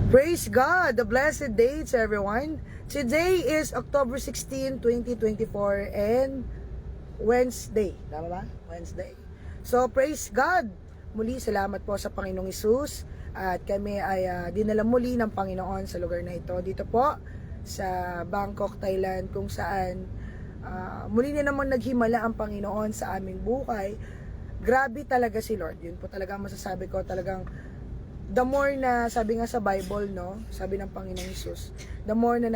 Praise God, the blessed dates everyone. Today is October 16, 2024 and Wednesday. Tama ba? Wednesday. So praise God. Muli salamat po sa Panginoong Hesus at kami ay dinala muli ng Panginoon sa lugar na ito. Dito po sa Bangkok, Thailand kung saan muli na naman naghimala ang Panginoon sa aming buhay. Grabe talaga si Lord. Yun po talaga masasabi ko, talagang the more na, sabi nga sa Bible, no, sabi ng Panginoong Hesus, the more na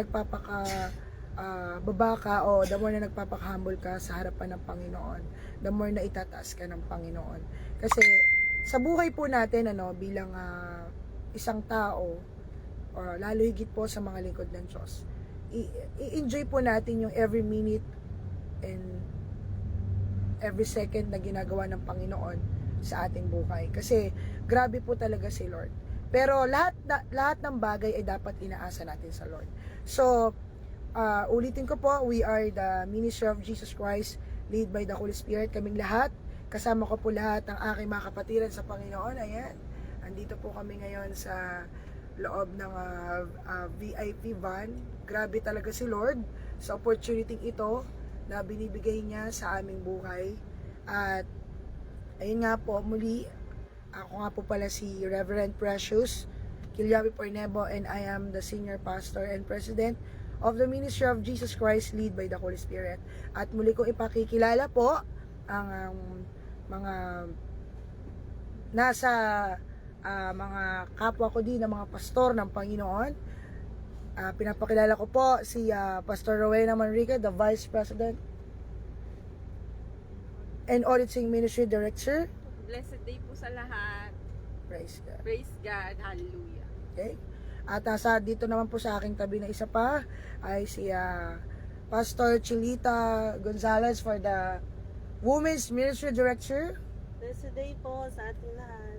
baba ka o the more na nagpapaka-humble ka sa harapan ng Panginoon, the more na itataas ka ng Panginoon. Kasi sa buhay po natin, bilang isang tao, or lalo higit po sa mga lingkod ng Diyos, i-enjoy po natin yung every minute and every second na ginagawa ng Panginoon sa ating buhay. Kasi grabe po talaga si Lord. Pero lahat ng bagay ay dapat inaasa natin sa Lord. So, ulitin ko po, we are the Ministry of Jesus Christ, led by the Holy Spirit. Kaming lahat, kasama ko po lahat ng aking mga kapatiran sa Panginoon. Ayan, andito po kami ngayon sa loob ng VIP van. Grabe talaga si Lord sa opportunity ito na binibigay niya sa aming buhay. At ayun nga po, muli, ako nga po pala si Reverend Precious Kilyabi Pornebo, and I am the Senior Pastor and President of the Ministry of Jesus Christ, led by the Holy Spirit. At muli ko ipakikilala po ang mga nasa mga kapwa ko din, ng mga pastor ng Panginoon. Pinapakilala ko po si Pastor Rowena Manrique, the Vice President and Auditing Ministry Director. Blessed day po sa lahat. Praise God. Praise God. Hallelujah. Okay? At dito naman po sa aking tabi na isa pa ay si Pastor Chilita Gonzalez for the Women's Ministry Director. Blessed day po sa ating lahat.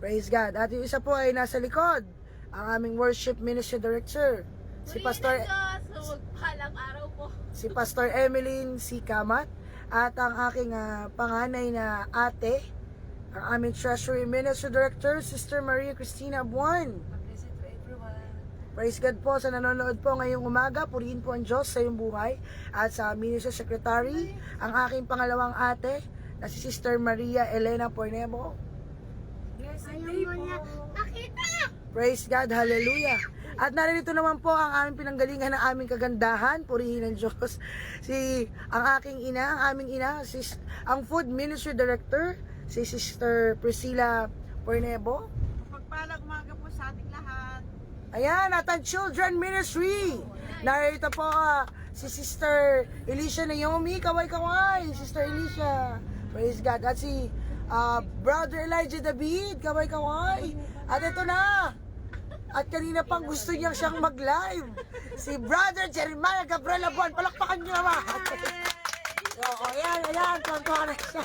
Praise God. At yung isa po ay nasa likod, ang aming Worship Ministry Director, si Pastor araw po. si Pastor Emeline C. Kamat. At ang aking panganay na ate, ang aming Treasury Ministry Director, Sister Maria Cristina Abuan. Praise God po sa nanonood po ngayong umaga. Purihin po ang Diyos sa iyong buhay. At sa Ministry Secretary, ang aking pangalawang ate, na si Sister Maria Elena Pornebo. Praise God, hallelujah. At narito naman po ang aming pinanggalingan ng aming kagandahan, purihin ng Diyos. Ang aming ina, ang Food Ministry Director, si Sister Priscilla Pornebo. Pagpalang umaga po sa ating lahat. Ayan, at ang Children Ministry. Narito po si Sister Alicia Naomi, kaway-kaway, Sister Alicia. Praise God. At si Brother Elijah David, kaway-kaway. At ito na. At kanina pang gusto niyang siyang mag-live. Si Brother Jeremiah Gabriel Abuan. Palakpakan niyo naman. Ayan. Tuwan-tuwa na siya.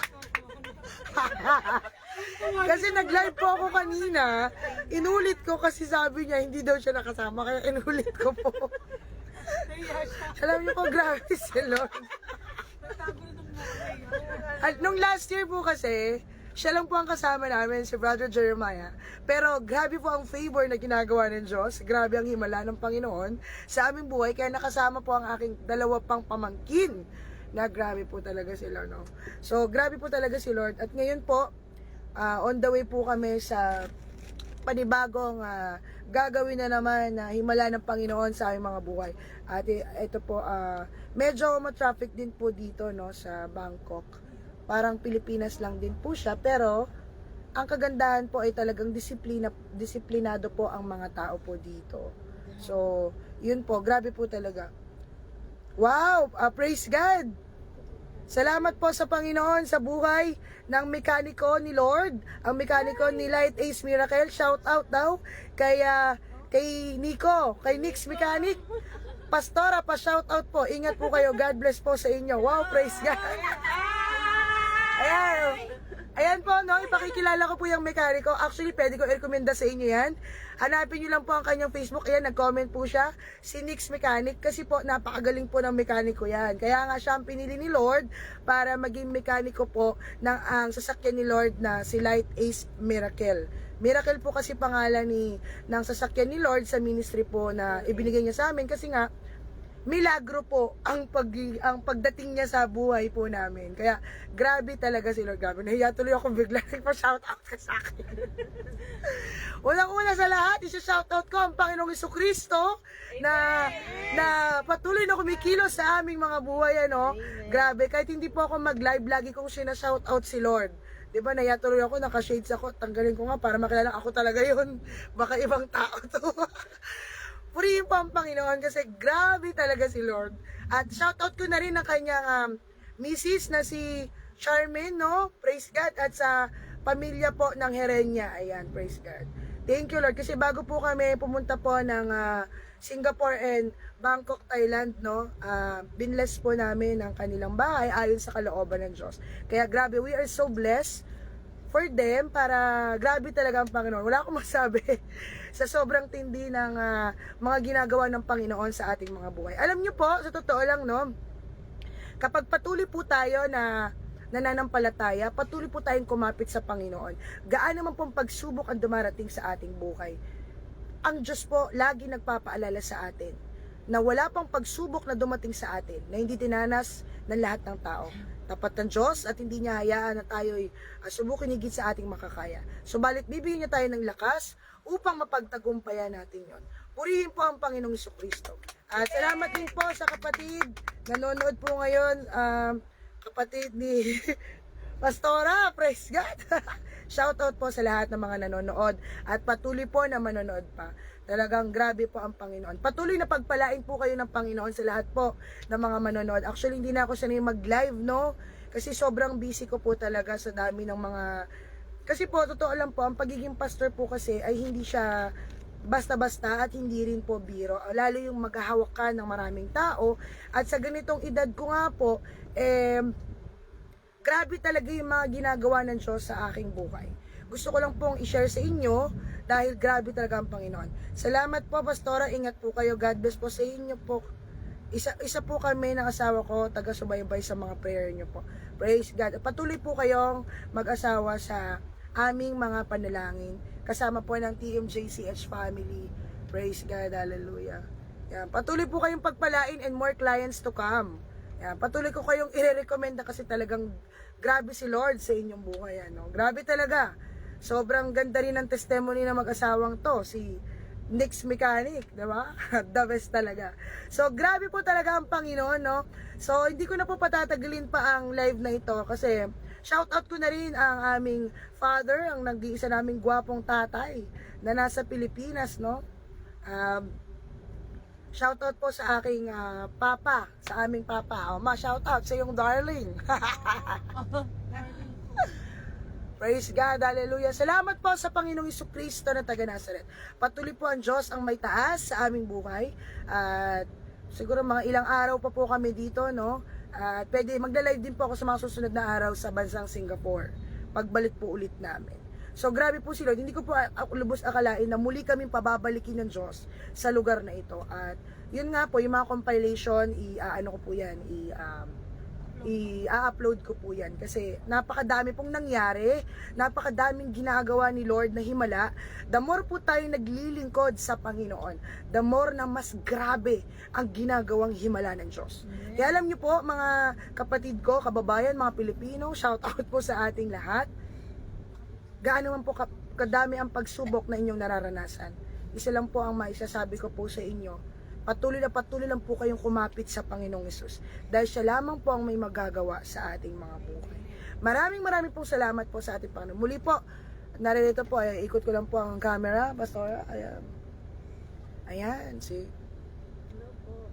Kasi nag-live po ako kanina. Inulit ko kasi sabi niya hindi daw siya nakasama. Kaya inulit ko po. Alam niyo po, grabe si Lord. At nung last year po kasi, siya lang po ang kasama namin, si Brother Jeremiah. Pero grabe po ang favor na ginagawa ng Diyos. Grabe ang himala ng Panginoon sa aming buhay. Kaya nakasama po ang aking dalawa pang pamangkin. Na grabe po talaga sila, no? So, grabe po talaga si Lord. At ngayon po, on the way po kami sa panibagong gagawin na naman na himala ng Panginoon sa aming mga buhay. At ito po, medyo ma-traffic din po dito, no, sa Bangkok. Parang Pilipinas lang din po siya, pero ang kagandahan po ay talagang disiplinado po ang mga tao po dito. So, yun po, grabe po talaga. Wow! Praise God! Salamat po sa Panginoon sa buhay ng mekaniko ni Lord, ang mekaniko ni Light Ace Miracle. Shout out daw kay Nico, kay Nix Mechanic. Pastora, pa-shout out po. Ingat po kayo. God bless po sa inyo. Wow, praise God. Ayan. Ayan po, no, ipakikilala ko po yung mekaniko. Actually, pwede ko i-recommenda sa inyo yan. Hanapin nyo lang po ang kanyang Facebook. Ayan, nag-comment po siya. Si Nix Mechanic. Kasi po, napakagaling po ng mekaniko yan. Kaya nga siya ang pinili ni Lord para maging mekaniko po ng ang sasakyan ni Lord na si Light Ace Miracle. Miracle po kasi pangalan ng sasakyan ni Lord sa ministry po na ibinigay niya sa amin. Kasi nga, milagro po ang pagdating niya sa buhay po namin. Kaya grabe talaga si Lord. Grabe, nahiya tuloy ako bigla nagpa-shoutout ka sa akin. Unang-una sa lahat, isa-shoutout ko ang Panginoong Jesucristo na patuloy na kumikilos sa aming mga buhay, ano. Grabe, kahit hindi po ako mag-live, lagi kong sina-shoutout si Lord. Diba, nahiya tuloy ako, naka-shades ako, tanggalin ko nga para makilala ako talaga yun. Baka ibang tao to. Purihin po ang Panginoon kasi grabe talaga si Lord. At shoutout ko na rin ang kanyang misis na si Charmaine, no? Praise God. At sa pamilya po ng Herenya. Ayan, praise God. Thank you, Lord. Kasi bago po kami pumunta po ng Singapore and Bangkok, Thailand, no? Binless po namin ang kanilang bahay ayon sa kalooban ng Diyos. Kaya grabe, we are so blessed for them, para grabe talaga ang Panginoon. Wala akong masabi sa sobrang tindi ng mga ginagawa ng Panginoon sa ating mga buhay. Alam niyo po, sa totoo lang, no, kapag patuloy po tayo na nananampalataya, patuloy po tayong kumapit sa Panginoon, gaano man pong pagsubok ang dumarating sa ating buhay, ang Diyos po lagi nagpapaalala sa atin na wala pang pagsubok na dumating sa atin na hindi dinanas ng lahat ng tao. Tapat ng Diyos at hindi niya hayaan na tayo'y subukin higit sa ating makakaya. Subalit bibigyan niya tayo ng lakas upang mapagtagumpayan natin yon. Purihin po ang Panginoong Jesucristo. At salamat din po sa kapatid nanonood po ngayon, kapatid ni Pastora, praise God. Shoutout po sa lahat ng mga nanonood at patuloy po na manonood pa. Talagang grabe po ang Panginoon. Patuloy na pagpalain po kayo ng Panginoon sa lahat po ng mga manonood. Actually, hindi na ako sanay mag-live, no? Kasi sobrang busy ko po talaga sa dami ng mga... Kasi po, totoo lang po, ang pagiging pastor po kasi ay hindi siya basta-basta at hindi rin po biro. Lalo yung maghahawak ka ng maraming tao. At sa ganitong edad ko nga po, grabe talaga yung mga ginagawa ng Diyos sa aking buhay. Gusto ko lang pong i-share sa inyo dahil grabe talaga ang Panginoon. Salamat po, Pastora. Ingat po kayo. God bless po sa inyo po. Isa po kami ng asawa ko, taga-subaybay sa mga prayer nyo po. Praise God. Patuloy po kayong mag-asawa sa aming mga panalangin. Kasama po ng TMJCH family. Praise God. Hallelujah. Yan. Patuloy po kayong pagpalain and more clients to come. Yan. Patuloy ko kayong i-recommenda kasi talagang grabe si Lord sa inyong buhay. Ano? Grabe talaga. Sobrang ganda rin ng testimony ng mag-asawang to, si Nix Mechanic, diba? The best talaga. So, grabe po talaga ang Panginoon, no? So, hindi ko na po patatagalin pa ang live na ito kasi shoutout ko na rin ang aming father, ang nag-iisa naming gwapong tatay na nasa Pilipinas, no? Shoutout po sa aking papa, sa aming papa. Ma, shoutout sa iyong darling. Praise God, hallelujah. Salamat po sa Panginoong Jesucristo na taga Nazaret. Patuloy po ang Diyos ang may taas sa aming buhay. At siguro mga ilang araw pa po kami dito, no? At pwede magla-live din po ako sa mga susunod na araw sa bansang Singapore. Pagbalik po ulit namin. So grabe po si Lord. Hindi ko po lubos akalain na muli kaming pababalikin ng Diyos sa lugar na ito. At yun nga po, yung mga compilation, i-ano ko po yan, i-upload ko po yan kasi napakadami pong nangyari, napakadaming ginagawa ni Lord na himala. The more po tayo naglilingkod sa Panginoon, the more na mas grabe ang ginagawang himala ng Diyos. Kaya alam niyo po mga kapatid ko, kababayan, mga Pilipino, shout out po sa ating lahat. Gaano man po kadami ang pagsubok na inyong nararanasan, isa lang po ang maisasabi ko po sa inyo. Patuloy lang po kayong kumapit sa Panginoong Hesus dahil siya lamang po ang may magagawa sa ating mga buhay. Maraming pong salamat po sa ating Panginoon. Muli po, naririto po, ikot ko lang po ang camera, Pastora. Ayan, see?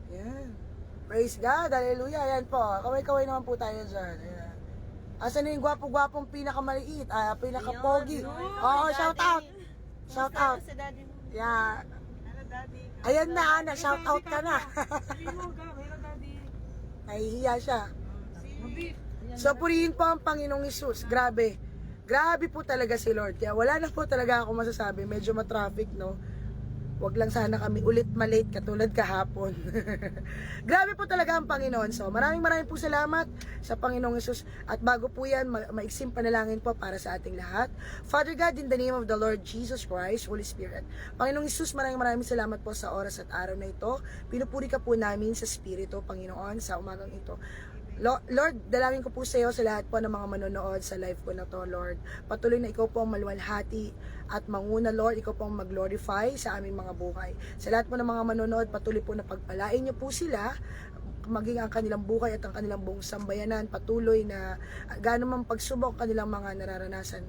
Ayan. Praise God, hallelujah. Ayan po, kaway-kaway naman po tayo dyan. Ayan. Asan na yung gwapo-gwapong pinakamaliit, pinakapogi? Oo, shout out! Shout out! Sa daddy mo. Yeah. Hello, daddy. Ayan na, Ana, shout out ka na. Nahihiya siya. So, purihin po ang Panginoong Hesus. Grabe. Grabe po talaga si Lord. Kaya wala na po talaga ako masasabi. Medyo matraffic, no? Wag lang sana kami ulit malate katulad kahapon. Grabe po talaga ang Panginoon. So, maraming po salamat sa Panginoong Hesus. At bago po yan, maiksing panalangin po para sa ating lahat. Father God, in the name of the Lord Jesus Christ, Holy Spirit. Panginoong Hesus, maraming salamat po sa oras at araw na ito. Pinupuri ka po namin sa Spirito, Panginoon, sa umagang ito. Lord, dalangin ko po sa iyo sa lahat po ng mga manonood sa live ko na to, Lord. Patuloy na ikaw po ang maluwalhati at manguna, Lord. Ikaw po ang mag-glorify sa aming mga buhay. Sa lahat po ng mga manonood, patuloy po na pagpalain niyo po sila, maging ang kanilang buhay at ang kanilang buong sambayanan. Patuloy na gaano man pagsubok kanilang mga nararanasan,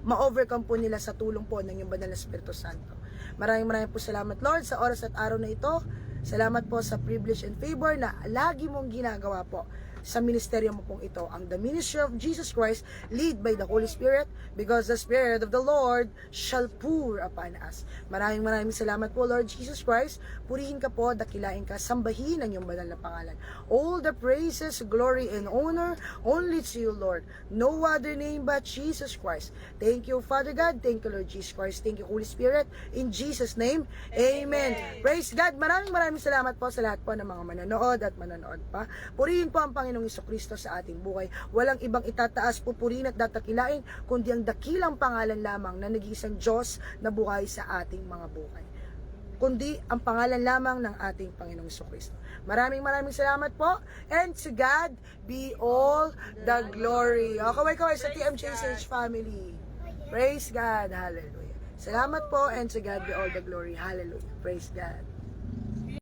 ma-overcome po nila sa tulong po ng iyong banal na Espiritu Santo. Maraming po salamat, Lord, sa oras at araw na ito. Salamat po sa privilege and favor na lagi mong ginagawa po sa ministeryo mo pong ito, ang the ministry of Jesus Christ, lead by the Holy Spirit, because the Spirit of the Lord shall pour upon us. Maraming salamat po, Lord Jesus Christ. Purihin ka po, dakilain ka, sambahin ang iyong banal na pangalan. All the praises, glory, and honor only to you, Lord. No other name but Jesus Christ. Thank you, Father God. Thank you, Lord Jesus Christ. Thank you, Holy Spirit. In Jesus' name, Amen. Praise God. Maraming salamat po sa lahat po ng mga manonood at manonood pa. Purihin po ang Panginoong Jesucristo sa ating buhay. Walang ibang itataas, pupurihin at datakilain, kundi ang dakilang pangalan lamang na nag-iisang Diyos na buhay sa ating mga buhay. Kundi ang pangalan lamang ng ating Panginoong Jesucristo. Maraming salamat po. And to God be all the glory. O, kaway sa TMJSH family. Praise God. Hallelujah. Salamat po, and to God be all the glory. Hallelujah. Praise God.